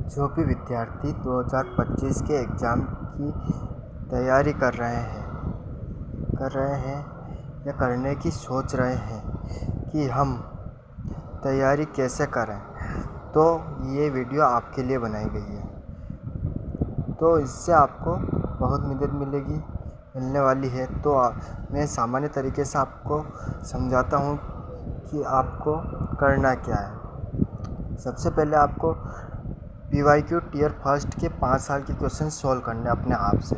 जो भी विद्यार्थी 2025 के एग्ज़ाम की तैयारी कर रहे हैं या करने की सोच रहे हैं कि हम तैयारी कैसे करें, तो ये वीडियो आपके लिए बनाई गई है। तो इससे आपको बहुत मदद मिलने वाली है। तो मैं सामान्य तरीके से आपको समझाता हूँ कि आपको करना क्या है। सबसे पहले आपको PYQ टीयर फर्स्ट के 5 साल के क्वेश्चन सॉल्व करने अपने आप से।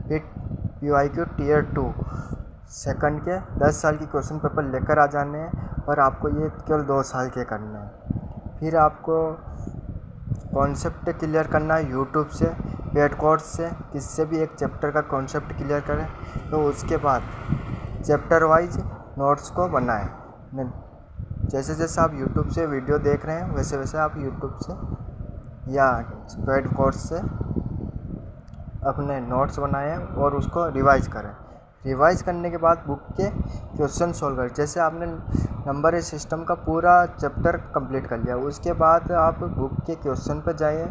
फिर PYQ टीयर 2 सेकंड के 10 साल के क्वेश्चन पेपर लेकर आ जाने हैं और आपको ये केवल 2 साल के करने हैं। फिर आपको कॉन्सेप्ट क्लियर करना है यूट्यूब से, पेड कोर्स से, किससे भी एक चैप्टर का कॉन्सेप्ट क्लियर करें। तो उसके बाद चैप्टर वाइज नोट्स को बनाएं। जैसे जैसे आप यूट्यूब से वीडियो देख रहे हैं वैसे वैसे आप यूट्यूब से या पेड कोर्स से अपने नोट्स बनाएं और उसको रिवाइज करें। रिवाइज करने के बाद बुक के क्वेश्चन सॉल्व करें। जैसे आपने नंबर सिस्टम का पूरा चैप्टर कंप्लीट कर लिया, उसके बाद आप बुक के क्वेश्चन पर जाइए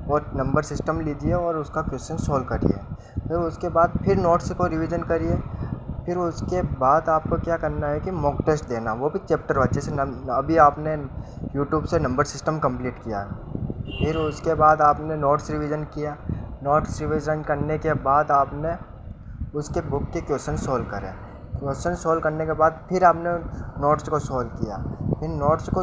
और नंबर सिस्टम लीजिए और उसका क्वेश्चन सॉल्व करिए। फिर उसके बाद फिर नोट्स को रिवीजन करिए। फिर उसके बाद आपको क्या करना है कि मॉक टेस्ट देना, वो भी चैप्टर वाइज। जैसे अभी आपने यूट्यूब से नंबर सिस्टम कंप्लीट किया, फिर उसके बाद आपने नोट्स रिवीजन किया। नोट्स रिवीजन करने के बाद आपने उसके बुक के क्वेश्चन सॉल्व करें। क्वेश्चन सॉल्व करने के बाद फिर आपने नोट्स को सॉल्व किया। फिर नोट्स को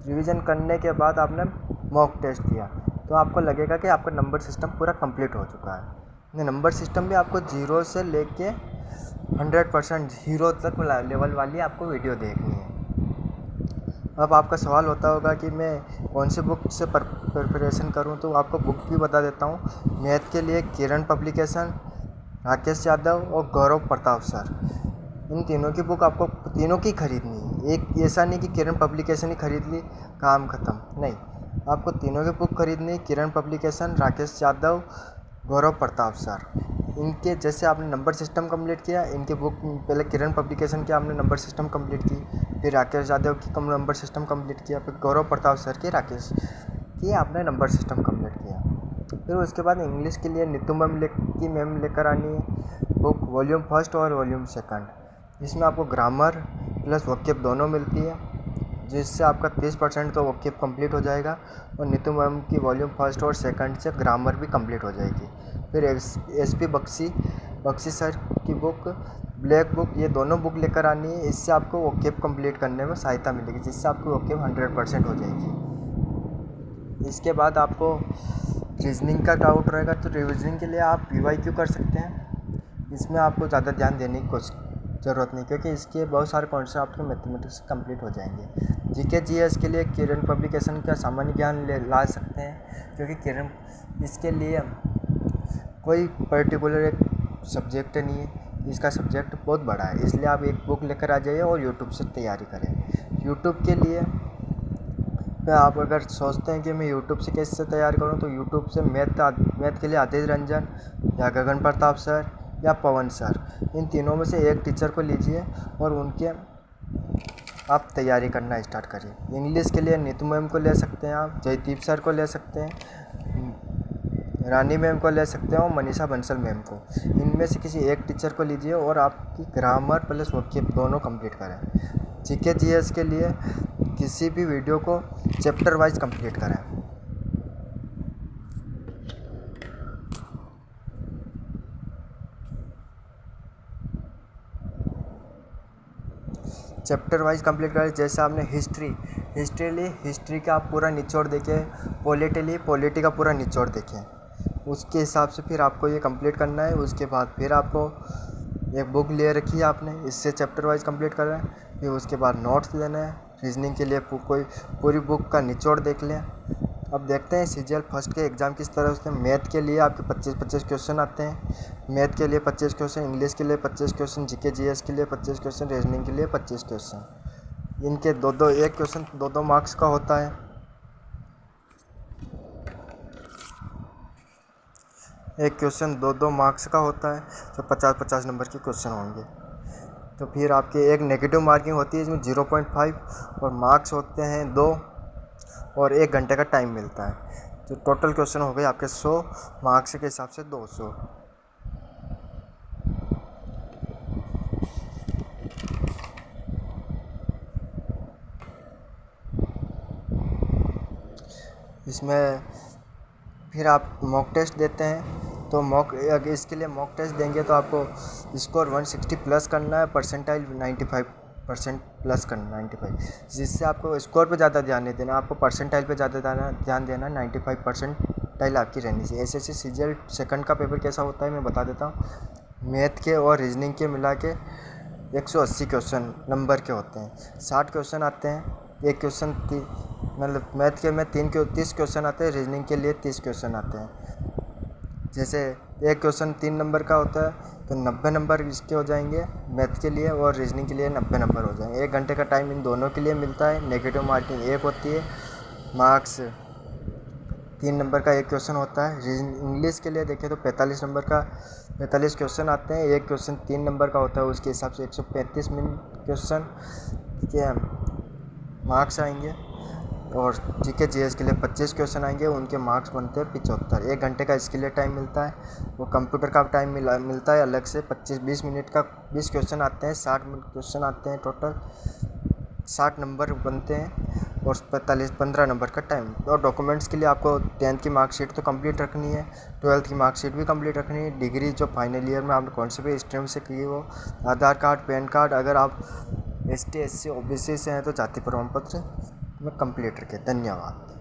रिवीजन करने के बाद आपने मॉक टेस्ट दिया। तो आपको लगेगा कि आपका नंबर सिस्टम पूरा कंप्लीट हो चुका है। नंबर सिस्टम भी आपको 0 से लेके 100% 0 तक लेवल वाली आपको वीडियो देखनी है। अब आपका सवाल होता होगा कि मैं कौन सी बुक से प्रिपरेशन करूं, तो आपको बुक भी बता देता हूं। मैथ के लिए किरण पब्लिकेशन, राकेश यादव और गौरव प्रताप सर, इन तीनों की बुक आपको तीनों की खरीदनी है। एक ऐसा नहीं कि किरण पब्लिकेशन ही खरीद ली काम ख़त्म, नहीं, आपको तीनों की बुक खरीदनी है। किरण पब्लिकेशन, राकेश यादव, गौरव प्रताप सर, इनके जैसे आपने नंबर सिस्टम कंप्लीट किया, इनके बुक पहले किरण पब्लिकेशन की आपने नंबर सिस्टम कंप्लीट की, फिर राकेश यादव की नंबर सिस्टम कंप्लीट किया, फिर गौरव प्रताप सर की राकेश की आपने नंबर सिस्टम कंप्लीट किया। फिर उसके बाद इंग्लिश के लिए नीतू मैम लेकर आनी है बुक, वॉल्यूम फर्स्ट और वॉल्यूम सेकंड। इसमें आपको ग्रामर प्लस वोकैब दोनों मिलती है, जिससे आपका 30% तो वोकैब कंप्लीट हो जाएगा और नीतू मैम की वॉल्यूम फर्स्ट और सेकंड से ग्रामर भी कंप्लीट हो जाएगी। फिर SP बख्शी सर की बुक, ब्लैक बुक, ये दोनों बुक लेकर आनी है। इससे आपको वोकैब कंप्लीट करने में सहायता मिलेगी, जिससे आपकी वोकैब 100% हो जाएगी। इसके बाद आपको रीजनिंग का डाउट रहेगा, तो रीजनिंग के लिए आप PYQ कर सकते हैं। इसमें आपको ज़्यादा ध्यान देने की ज़रूरत नहीं, क्योंकि इसके बहुत सारे कॉन्सेप्ट आपके मैथमेटिक्स कंप्लीट हो जाएंगे। GK GS के लिए किरण पब्लिकेशन का सामान्य ज्ञान ला सकते हैं, क्योंकि किरण इसके लिए कोई पर्टिकुलर एक सब्जेक्ट नहीं है, इसका सब्जेक्ट बहुत बड़ा है, इसलिए आप एक बुक लेकर आ जाइए और यूट्यूब से तैयारी करें। यूट्यूब के लिए आप अगर सोचते हैं कि मैं यूट्यूब से कैसे तैयारी करूं, तो यूट्यूब से मैथ के लिए आतिश रंजन या गगन प्रताप सर या पवन सर, इन तीनों में से एक टीचर को लीजिए और उनके आप तैयारी करना स्टार्ट करिए। इंग्लिश के लिए नीतू मैम को ले सकते हैं, आप जयदीप सर को ले सकते हैं, रानी मैम को ले सकते हैं और मनीषा बंसल मैम को। इनमें से किसी एक टीचर को लीजिए और आपकी ग्रामर प्लस वोकैब दोनों कंप्लीट करें। GK GS के लिए किसी भी वीडियो को चैप्टर वाइज कंप्लीट करें। चैप्टर वाइज कंप्लीट करें। जैसे आपने हिस्ट्री ली, हिस्ट्री का आप पूरा निचोड़ देखें, पॉलिटी का पूरा निचोड़ देखें, उसके हिसाब से फिर आपको ये कंप्लीट करना है। उसके बाद फिर आपको एक बुक ले रखी है आपने, इससे चैप्टर वाइज कंप्लीट कर रहे हैं। फिर उसके बाद नोट्स लेना है। रीजनिंग के लिए कोई पूरी बुक का निचोड़ देख लें। अब देखते हैं CGL फर्स्ट के एग्ज़ाम किस तरह होते हैं। मैथ के लिए आपके 25-25 क्वेश्चन आते हैं। मैथ के लिए 25 क्वेश्चन, इंग्लिश के लिए 25 क्वेश्चन, GK GS के लिए 25 क्वेश्चन, रीजनिंग के लिए 25 क्वेश्चन। इनके एक क्वेश्चन 2 मार्क्स का होता है। एक क्वेश्चन 2 मार्क्स का होता है, तो 50-50 नंबर के क्वेश्चन होंगे। तो फिर आपके एक नेगेटिव मार्किंग होती है, इसमें 0.5 और मार्क्स होते हैं 2 और 1 घंटे का टाइम मिलता है। तो टोटल क्वेश्चन हो गए आपके 100, मार्क्स के हिसाब से 200। इसमें फिर आप मॉक टेस्ट देते हैं, तो अगर इसके लिए मॉक टेस्ट देंगे तो आपको स्कोर 160 प्लस करना है, परसेंटाइल 95% प्लस करना 95, जिससे आपको स्कोर पे ज़्यादा ध्यान नहीं देना, आपको परसेंटाइल पे ज़्यादा ध्यान देना। 95 परसेंटाइल आपकी रहनी चाहिए। एसएससी सीजीएल सेकंड का पेपर कैसा होता है मैं बता देता हूँ। मैथ के और रीजनिंग के मिला के 180 क्वेश्चन नंबर के होते हैं, 60 क्वेश्चन आते हैं। एक क्वेश्चन मतलब मैथ के में 30 क्वेश्चन आते हैं, रीजनिंग के लिए 30 क्वेश्चन आते हैं। जैसे एक क्वेश्चन 3 नंबर का होता है तो 90 नंबर इसके हो जाएंगे मैथ के लिए, और रीजनिंग के लिए 90 नंबर हो जाएंगे। 1 घंटे का टाइम इन दोनों के लिए मिलता है। नेगेटिव मार्किंग 1 होती है। मार्क्स 3 नंबर का एक क्वेश्चन होता है। इंग्लिश के लिए देखें तो 45 नंबर का 45 क्वेश्चन आते हैं। एक क्वेश्चन 3 नंबर का होता है, उसके हिसाब से 135 मिनट क्वेश्चन के मार्क्स आएंगे। और जीके जीएस के लिए 25 क्वेश्चन आएंगे, उनके मार्क्स बनते हैं 75। 1 घंटे का इसके लिए टाइम मिलता है। वो कंप्यूटर का टाइम मिलता है अलग से 25-20 मिनट का। 20 क्वेश्चन आते हैं, 60 क्वेश्चन आते हैं टोटल, 60 नंबर बनते हैं और 15 नंबर का टाइम। और डॉक्यूमेंट्स के लिए आपको 10th की मार्कशीट तो कंप्लीट रखनी है, 12th की मार्कशीट भी कंप्लीट रखनी है। डिग्री जो फाइनल ईयर में आपने कौन से भी स्ट्रीम से की हो, आधार कार्ड, पैन कार्ड, अगर आप ST SC OBC से हैं तो जाति प्रमाण पत्र में कंप्लीट रखें। धन्यवाद।